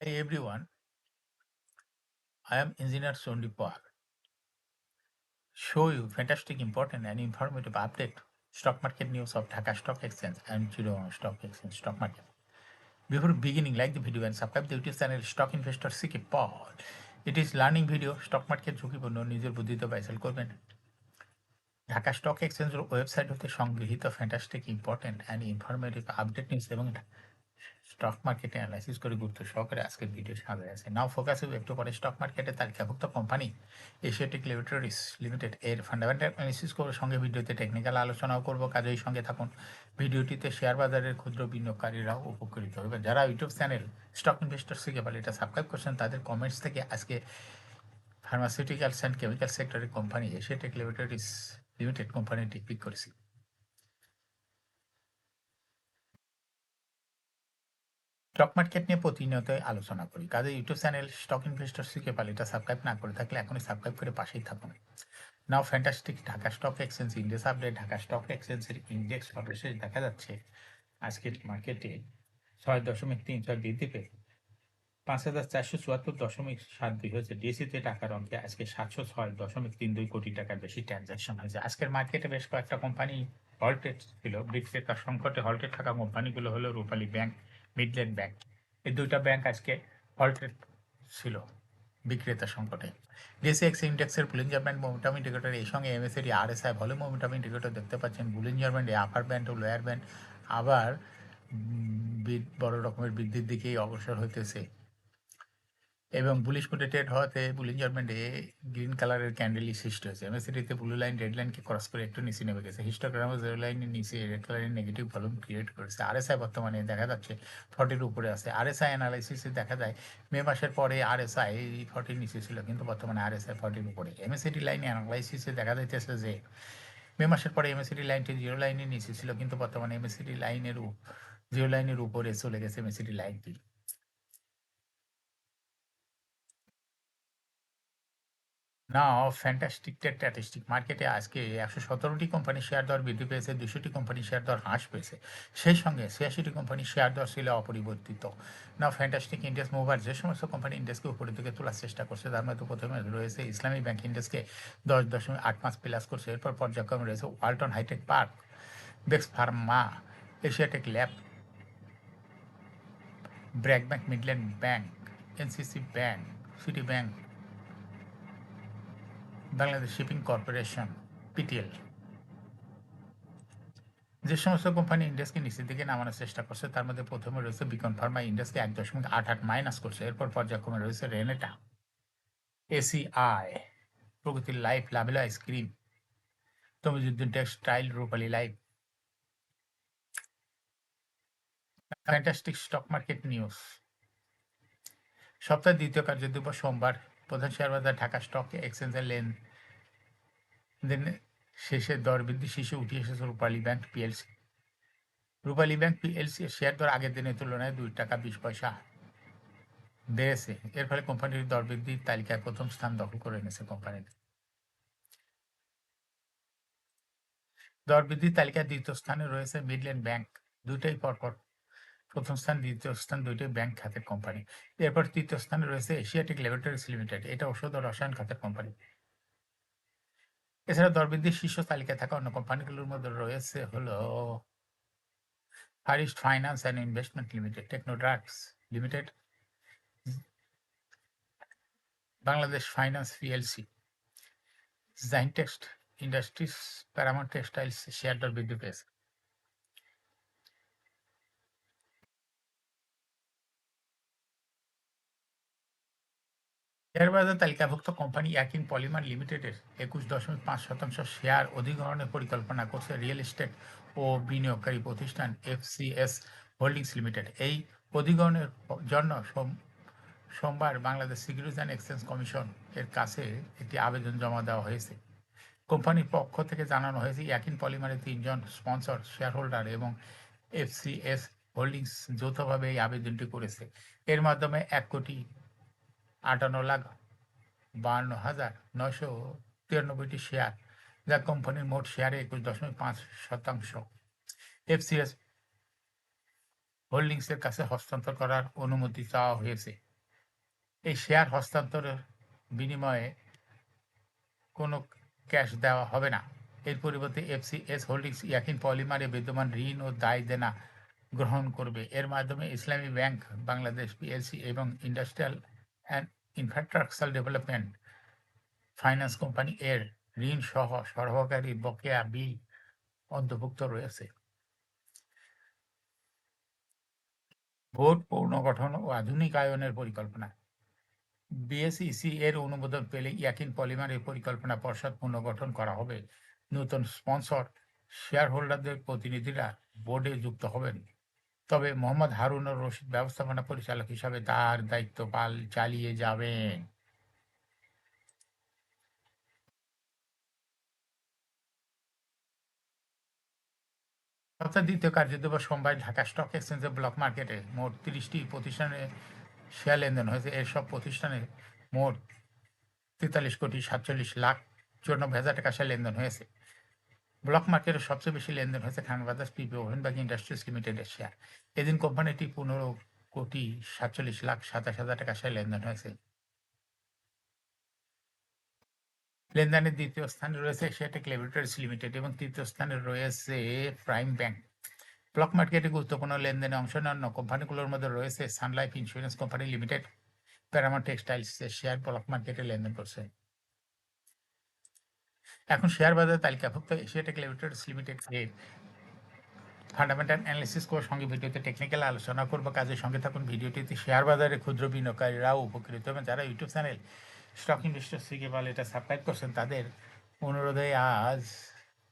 Hey everyone, I am Engineer Sondip Pawar. Show you fantastic, important, and informative update stock market news of Dhaka Stock Exchange and Chittagong Stock Exchange stock market. Before beginning, like the video and subscribe the YouTube channel Stock Investor CK Paul. It is learning video. stock market ঝুঁকিপূর্ণ নিজের বুদ্ধিতে বাইসেল করবেন। Dhaka stock এক্সচেঞ্জের website হতে সংগৃহীত fantastic important and informative update news এবং stock মার্কেটে analysis করে গুরুত্ব সহকারে আজকের ভিডিও সাজায় আছে। নাও ফোকাস হবে একটু পরে স্টক মার্কেটে তালিকাভুক্ত কোম্পানি এশিয়াটিক ল্যাবরেটরিজ লিমিটেড এর ফান্ডামেন্টাল অ্যানালিসিস করবো, সঙ্গে ভিডিওতে টেকনিক্যাল আলোচনাও করবো। কাজেই সঙ্গে থাকুন। ভিডিওটিতে শেয়ার বাজারের ক্ষুদ্র বিনিয়োগকারীরাও উপকৃত হবে। যারা ইউটিউব চ্যানেল স্টক ইনভেস্টর শিখে বলে এটা সাবস্ক্রাইব করছেন, তাদের কমেন্টস থেকে আজকে ফার্মাসিউটিক্যালস অ্যান্ড কেমিক্যাল সেক্টরের কোম্পানি এশিয়াটিক ল্যাবরেটরিজ লিমিটেড কোম্পানিটি পিক করেছি। স্টক মার্কেট নিয়ে প্রতিনিয়ত আলোচনা করি। কাজে ইউটিউব চ্যানেল স্টক ইনভেস্টর শিখে পালে এটা সাবস্ক্রাইব না করে থাকলে এখনই সাবস্ক্রাইব করে পাশেই থাকুন। Now fantastic Dhaka stock exchange index update. Dhaka stock এক্সচেঞ্জের ইন্ডেক্স সর্বশেষ দেখা যাচ্ছে আজকের মার্কেটে 6.36 বৃদ্ধি পেয়ে 5,474.72 হয়েছে। ডিএসিতে টাকার অঙ্কে আজকে 706.32 কোটি টাকার বেশি ট্রানজাকশন হয়েছে। আজকের মার্কেটে বেশ কয়েকটা কোম্পানি হল্টেড ছিল। বিক্রেতার সংকটে হল্টেড থাকা কোম্পানিগুলো হলো রূপালী ব্যাংক, মিডল্যান্ড ব্যাংক। এই দুইটা ব্যাংক আজকে হল্টেড ছিল বিক্রেতা সংকটে। ডিএসিএক্স ইন্ডেক্সের বুলিঞ্জার ব্যান্ড মোমেন্টাম ইন্ডিকেটর, এই সঙ্গে MACD RSI volume momentum indicator দেখতে পাচ্ছেন। বুলিঞ্জার ব্যান্ড আপার ব্যান্ড ও লোয়ার ব্যান্ড আবার বড় রকমের বৃদ্ধির দিকেই অগ্রসর হইতেছে এবং বুলিশ মুডে ট্রেড হওয়াতে বুলিঞ্জার ব্যান্ডে গ্রিন কালারের ক্যান্ডেলই সৃষ্টি হয়েছে। এমএসিডিতে ব্লু লাইন রেড লাইনকে ক্রস করে একটু নিচে নেমে গেছে। হিস্টোগ্রামে জিরো লাইনের নিচে রেড কালারের নেগেটিভ ভলিউম ক্রিয়েট করেছে। আরএসআই বর্তমানে দেখা যাচ্ছে 40-র উপরে আছে। আরএসআই অ্যানালাইসিসে দেখা যায় মে মাসের পরে আরএসআই 40-র নিচে ছিল, কিন্তু বর্তমানে আরএসআই 40-র উপরে। এমএসিডি লাইন অ্যানালাইসিসে দেখা যাইতেছে যে মে মাসের পরে এমএসিডি লাইনটি জিরো লাইনের নিচে ছিল, কিন্তু বর্তমানে এমএসিডি লাইনের জিরো লাইনের উপরে চলে গেছে এমএসিডি লাইনটি। নাও ফ্যান্টাস্টিক স্ট্যাটিস্টিক মার্কেটে আজকে 117টি কোম্পানির শেয়ার দর বৃদ্ধি পেয়েছে, 200টি কোম্পানির শেয়ার দর হ্রাস পেয়েছে। সেই সঙ্গে 86টি কোম্পানির শেয়ার দর ছিল অপরিবর্তিত। নাও ফ্যান্টাস্টিক ইন্ডেক্স মুভার যে সমস্ত কোম্পানি ইন্ডেক্সকে উপরের দিকে তোলার চেষ্টা করছে তার মধ্যে প্রথমে রয়েছে ইসলামী ব্যাংক, ইন্ডেক্সকে 10.85 প্লাস করছে। এরপর পর্যায়ক্রমে রয়েছে ওয়ালটন হাইটেক পার্ক, বেক্স pharma, Asiatic lab, BRAC bank, Midland bank, NCC bank, city bank, Bangladesh shipping corporation, PTL. যে সমস্ত কোম্পানি ইন্ডেক্সকে নিচের দিকে নামানোর চেষ্টা করছে তার মধ্যে প্রথমে রয়েছে বিকন ফার্মা, ইন্ডেক্সকে 1.88 মাইনাস করছে। এরপর পর্যায়ক্রমে রয়েছে রেনেটা, এসিআই, প্রগতির life, Lovello ice cream, Tamijuddin textile, Rupali life. Fantastic stock market news. সপ্তাহের দ্বিতীয় কার্যদিবস সোমবার প্রধান শেয়ার বাজার ঢাকা স্টক এক্সচেঞ্জের লেনদেন শেষে দর বৃদ্ধি শীর্ষে উঠে এসেছে রূপালী ব্যাংক পিএলসি। রূপালী ব্যাংক পিএলসি এর শেয়ার দর আগের দিনের তুলনায় 2 টাকা 20 পয়সা বেড়েছে। এর ফলে কোম্পানির দর বৃদ্ধির তালিকায় প্রথম স্থান দখল করে এনেছে কোম্পানিটি। দর বৃদ্ধির তালিকায় দ্বিতীয় স্থানে রয়েছে মিডল্যান্ড ব্যাংক, দুইটাই পরপর প্রথম স্থান দ্বিতীয় স্থান দুইটাই ব্যাংক খাতের কোম্পানি। এরপর তৃতীয় স্থানে রয়েছে এশিয়াটিক ল্যাবরেটরিজ লিমিটেড, এটা ঔষধ ও রসায়ন খাতের কোম্পানি। এছাড়া দর বৃদ্ধির শীর্ষ তালিকায় থাকা অন্য কোম্পানিগুলোর মধ্যে রয়েছে হলো first finance and investment limited, techno drugs limited, Bangladesh finance PLC, জাইনটেক্সট ইন্ডাস্ট্রিজ, প্যারামাউন্ট টেক্সটাইলস শেয়ার দর বৃদ্ধি পেয়েছে। শেয়ার বাজার তালিকাভুক্ত কোম্পানি ইয়াকিন পলিমার লিমিটেডের 21.5% শেয়ার অধিগ্রহণের পরিকল্পনা করছে রিয়েল এস্টেট ও বিনিয়োগকারী প্রতিষ্ঠান এফসিএস হোল্ডিংস লিমিটেড। এই অধিগ্রহণের জন্য সোমবার Bangladesh securities and exchange commission এর কাছে একটি আবেদন জমা দেওয়া হয়েছে। কোম্পানির পক্ষ থেকে জানানো হয়েছে ইয়াকিন পলিমারের 3 জন স্পন্সর শেয়ার হোল্ডার এবং এফসিএস হোল্ডিংস যৌথভাবে এই আবেদনটি করেছে। এর মাধ্যমে 1,58,52,993টি শেয়ার, যা কোম্পানির মোট শেয়ারে 21.5%, এফসিএস হোল্ডিংসের কাছে হস্তান্তর করার অনুমতি চাওয়া হয়েছে। এই শেয়ার হস্তান্তরের বিনিময়ে কোনো ক্যাশ দেওয়া হবে না। এর পরিবর্তে এফসিএস হোল্ডিংস ইয়াকিন পলিমারে বিদ্যমান ঋণ ও দায় দেনা গ্রহণ করবে। এর মাধ্যমে ইসলামী ব্যাংক বাংলাদেশ পিএলসি এবং industrial and infrastructure development finance company এর ঋণ সহ সরবরাহকারী বকেয়া বিল অন্তর্ভুক্ত রয়েছে। ভোট পুনর্গঠন ও আধুনিকায়নের পরিকল্পনা। বিএসইসি এর অনুমোদন পেলে ইয়াকিন পলিমারের পরিকল্পনা পর্ষদ পুনর্গঠন করা হবে। নতুন স্পন্সর শেয়ার হোল্ডারদের প্রতিনিধিরা বোর্ডে যুক্ত হবেন। তবে মোহাম্মদ হারুনুর রশিদ ব্যবস্থাপনা পরিচালক হিসাবে তার দায়িত্ব চালিয়ে যাবেন। সপ্তাহের দ্বিতীয় কার্যদিবস সোমবার ঢাকা স্টক এক্সচেঞ্জের ব্লক মার্কেটে মোট 30টি প্রতিষ্ঠানে শেয়ার লেনদেন হয়েছে। এর সব প্রতিষ্ঠানে মোট 43,47,94,হাজার টাকা শেয়ার লেনদেন হয়েছে। ব্লক মার্কেটে সবচেয়ে বেশি লেনদেন হয়েছে খান ব্রাদার্স পিপি ওভেনবাগ ইন্ডাস্ট্রিজ লিমিটেডের শেয়ার। এদিন কোম্পানিটি 15,47,27,000 টাকা শেয়ার লেনদেন হয়েছে। লেনদেনের দ্বিতীয় স্থানে রয়েছে এশিয়াটেক ল্যাবরেটরিজ লিমিটেড এবং তৃতীয় স্থানে রয়েছে প্রাইম ব্যাংক। ব্লক মার্কেটে গুরুত্বপূর্ণ লেনদেনে অংশ নেওয়া কোম্পানিগুলোর মধ্যে রয়েছে sunlife insurance company limited, Paramount টেক্সটাইলসের শেয়ার ব্লক মার্কেটে লেনদেন করছে। এখন শেয়ার বাজারে তালিকাভুক্ত এশিয়াটেক ল্যাবরেটরিজ লিমিটেড এর ফান্ডামেন্টাল অ্যানালিসিস করে সঙ্গে ভিডিওতে টেকনিক্যাল আলোচনা করবো। কাজের সঙ্গে থাকুন। ভিডিওটিতে শেয়ার বাজারে ক্ষুদ্র বিনিয়োগকারীরাও উপকৃত এবং যারা ইউটিউব চ্যানেল স্টক ইনভেস্টর্স থেকে বলে এটা সাবস্ক্রাইব করছেন তাদের অনুরোধে আজ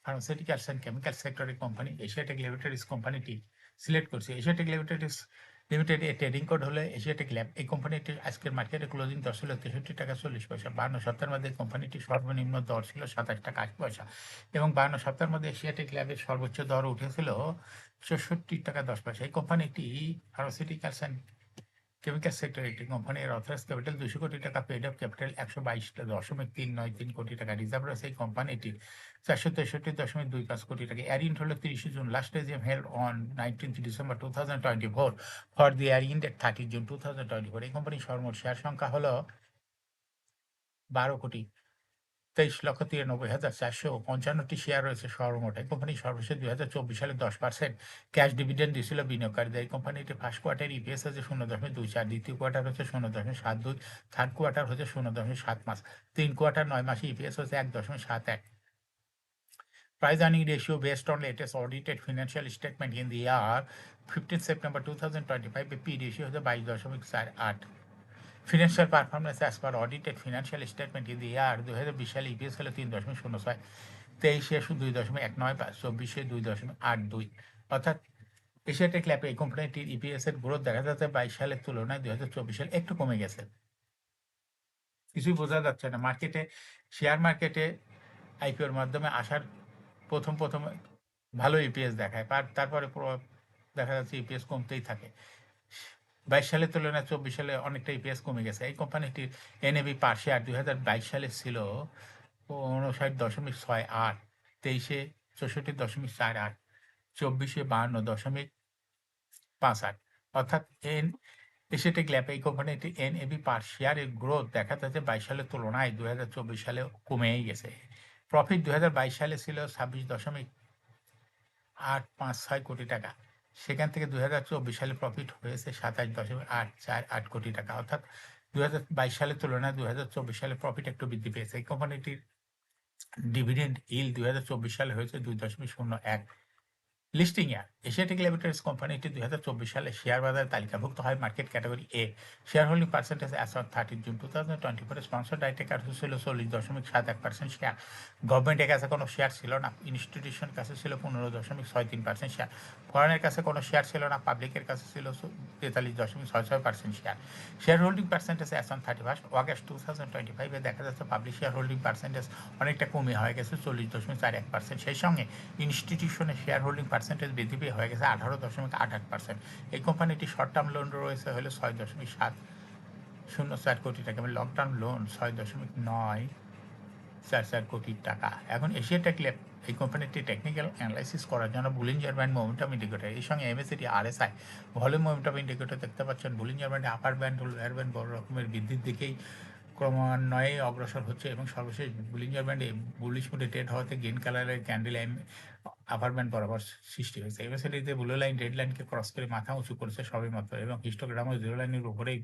ফার্মাসিউটিক্যালস অ্যান্ড কেমিক্যাল সেক্টরের কোম্পানি এশিয়াটেক ল্যাবরেটরিজ কোম্পানিটি সিলেক্ট করছে। এশিয়াটেক ল্যাবরেটরিজ লিমিটেড এর ট্রেডিং কোড হলো এশিয়াটেক ল্যাব। এই কোম্পানিটির আজকের মার্কেটে ক্লোজিং দর ছিল 63 টাকা 40 পয়সা। 52 সপ্তাহের মধ্যে কোম্পানিটির সর্বনিম্ন দর ছিল 27 টাকা 80 পয়সা এবং 52 সপ্তাহের মধ্যে এশিয়াটেক ল্যাবের সর্বোচ্চ দর উঠেছিল 64 টাকা 10 পয়সা। এই কোম্পানিটি ফার্মাসিউটিক্যালস অ্যান্ড কেমিক্যাল সেক্টরের একটি কোম্পানি। এর অথরাইজ ক্যাপিটাল 200 কোটি টাকা, পেড আপ ক্যাপিটাল 122.393 কোটি টাকা। রিজার্ভ রয়েছে এই কোম্পানিটির 463.25 কোটি টাকা। এয়ারিন্ট হলো 30 June. Last AGM held on 19 December 2024 for the year end at 30 June 2024। এই কোম্পানির সর্বমোট শেয়ার সংখ্যা হলো 12,23,93,455টি শেয়ার রয়েছে সর্বমোট। এই কোম্পানি সর্বশেষ 2024 সালে 10% ক্যাশ ডিভিডেন্ড দিয়েছিল বিনিয়োগকারীদের। এই কোম্পানিটি ফার্স্ট কোয়ার্টার ইপিএস হচ্ছে 0.24, দ্বিতীয় কোয়ার্টার হচ্ছে 0.72, থার্ড কোয়ার্টার হচ্ছে 0.75, তিন কোয়ার্টার 9 মাসে ইপিএস হচ্ছে 1.71। Price earning ratio based on latest audited financial statement in the year 15 September 2025 P ratio হচ্ছে 22.48। Financial performance as per audited financial statement in the year 2020 সালে EPS হলো 3.06, 23-এ 2.19, 24-এ 2.82। অর্থাৎ এশিয়াটেক ল্যাবে এই কোম্পানিটির ইপিএস এর গ্রোথ দেখা যাচ্ছে 22 সালের তুলনায় 2024 সালে একটু কমে গেছে। কিছুই বোঝা যাচ্ছে না। মার্কেটে শেয়ার মার্কেটে আইপিওর মাধ্যমে আসার প্রথম ভালো ইপিএস দেখায়, তারপরে দেখা যাচ্ছে ইপিএস কমতেই থাকে। 22 সালের তুলনায় 24 সালে অনেকটা ইপিএস কমে গেছে। এই কোম্পানিটির এনএভি পার শেয়ার 2022 সালে ছিল 59.68, 23-এ 64.48, 24-এ 52.58। অর্থাৎ এশিয়াটেক ল্যাবে এই কোম্পানিটির এনএভি পার শেয়ারের গ্রোথ দেখা যাচ্ছে 22 সালের তুলনায় 2024 সালে কমেই গেছে। প্রফিট 2022 সালে ছিল 26.856 কোটি টাকা। সেখান থেকে 2024 সালে প্রফিট হয়েছে 27.848 কোটি টাকা। অর্থাৎ 2022 সালের তুলনায় 2024 সালে প্রফিট একটু বৃদ্ধি পেয়েছে। এই কোম্পানিটির ডিভিডেন্ড ইল্ড 2024 সালে হয়েছে 2.01। লিস্টিং ইয়ার এশিয়াটেক ল্যাবরেটরিজ কোম্পানিটি 2024 সালে শেয়ার বাজারে তালিকাভুক্ত হয় market category A. Share holding percentage as on 30 June 2024 sponsor director ছিল 40.71% শেয়ার। গভর্নমেন্টের কাছে কোনো শেয়ার ছিল না। ইনস্টিটিউশনের কাছে ছিল 15.63% শেয়ার। ফরেনের কাছে কোনো শেয়ার ছিল না। পাবলিকের কাছে ছিল 43.66% share. Share holding percentage as on 31 August 2025 দেখা যাচ্ছে পাবলিক শেয়ার হোল্ডিং পার্সেন্টেজ অনেকটা কমে হয়ে গেছে 40.41%। সেই সঙ্গে ইনস্টিটিউশনের শেয়ার হোল্ডিং পার্সেন্টেজ বৃদ্ধি পেয়ে হয়ে গেছে 18.88%। এই কোম্পানিটি শর্ট টার্ম লোন রয়েছে হলে 6.704 কোটি টাকা এবং লং টার্ম লোন 6.9 4 কোটি টাকা। এখন এশিয়া টেক ল্যাব এই কোম্পানিটি টেকনিক্যাল অ্যানালাইসিস করার জন্য বুলিঞ্জার ব্যান্ড মোমেন্টাম ইন্ডিকেটর এর সঙ্গে MACD RSI volume momentum indicator দেখতে পাচ্ছেন। বুলিঞ্জার ব্যান্ডে আপার ব্যান্ড ও লোয়ার ব্যান্ড বড় রকমের বৃদ্ধির দিকেই ক্রমান্বয়ে অগ্রসর হচ্ছে এবং সর্বশেষ বুলিঞ্জার ব্যান্ডে বুলিশ মুডে ট্রেড হওয়াতে গ্রিন কালারের ক্যান্ডেল লাইন আপার ব্যান্ড বরাবর সৃষ্টি হয়েছে। এমএসিডিতে ব্লু লাইন রেড লাইনকে ক্রস করে মাথা উঁচু করেছে সবেমাত্র এবং হিস্টোগ্রামও জিরো লাইনের উপরেই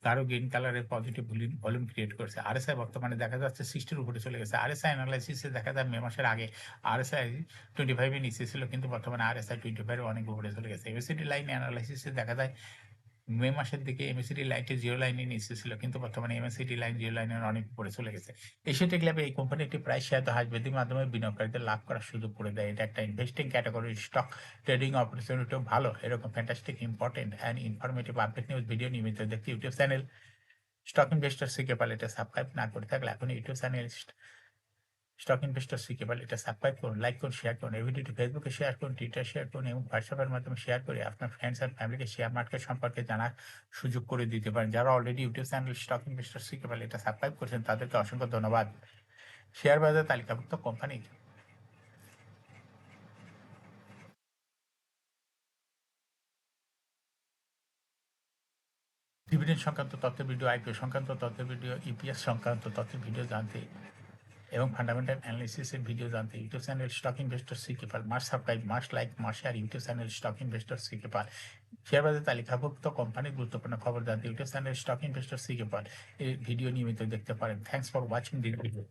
গাঢ় গ্রিন কালারের পজিটিভ ভলিউম ক্রিয়েট করেছে। আরএসআই বর্তমানে দেখা যাচ্ছে 60-র উপরে চলে গেছে। আরএসআই অ্যানালাইসিসে দেখা যায় মে মাসের আগে আরএসআই 25 এর নিচে ছিল, কিন্তু বর্তমানে আরএসআই 25 এর অনেক উপরে চলে গেছে। এমএসিডি লাইন অ্যানালাইসিসে দেখা যায় মে মাসের দিকে এমএসিডি লাইনটি জিরো লাইনের নিচে ছিল, কিন্তু বর্তমানে এমএসিডি লাইন জিরো লাইনের অনেক উপরে চলে গেছে। এশিয়া টেক ল্যাবে এই কোম্পানি একটি প্রাইস শেয়ার হ্রাস বৃদ্ধির মাধ্যমে বিনিয়োগকারীদের লাভ করার সুযোগ করে দেয়। এটা একটা ইনভেস্টিং ক্যাটাগরি। স্টক ট্রেডিং অপরচুনিটিও ভালো। এরকম fantastic important and informative update news video নিয়মিত দেখতে YouTube channel stock investor CK Pal এটা সাবস্ক্রাইব না করে থাকলে এখন YouTube channel stock investor CK Pal এটা সাবস্ক্রাইব করুন, লাইক করুন, শেয়ার করুন। এই ভিডিওটি ফেসবুকে শেয়ার করুন, টুইটার শেয়ার করুন এবং হোয়াটসঅ্যাপের মাধ্যমে শেয়ার করে আপনার ফ্রেন্ডস অ্যান্ড ফ্যামিলিকে শেয়ার মার্কেট সম্পর্কে জানার সুযোগ করে দিতে পারেন। যারা already YouTube channel stock investor CK Pal এটা সাবস্ক্রাইব করেছেন তাদেরকে অসংখ্য ধন্যবাদ। শেয়ার বাজারে তালিকাভুক্ত কোম্পানি ডিভিডেন্ড সংক্রান্ত তথ্যের ভিডিও, আইপিও সংক্রান্ত তথ্যের ভিডিও, ইপিএস সংক্রান্ত তথ্যের ভিডিও জানতে এবং ফান্ডামেন্টাল অ্যানালিসিসের ভিডিও জানতে YouTube channel stock investor CK Pal must subscribe, must like, must share YouTube channel stock investor CK Pal. Share বাজারে তালিকাভুক্ত কোম্পানির গুরুত্বপূর্ণ খবর জানতে YouTube channel stock investor CK Pal এই ভিডিও নিয়মিত দেখতে পারেন। Thanks for watching this video.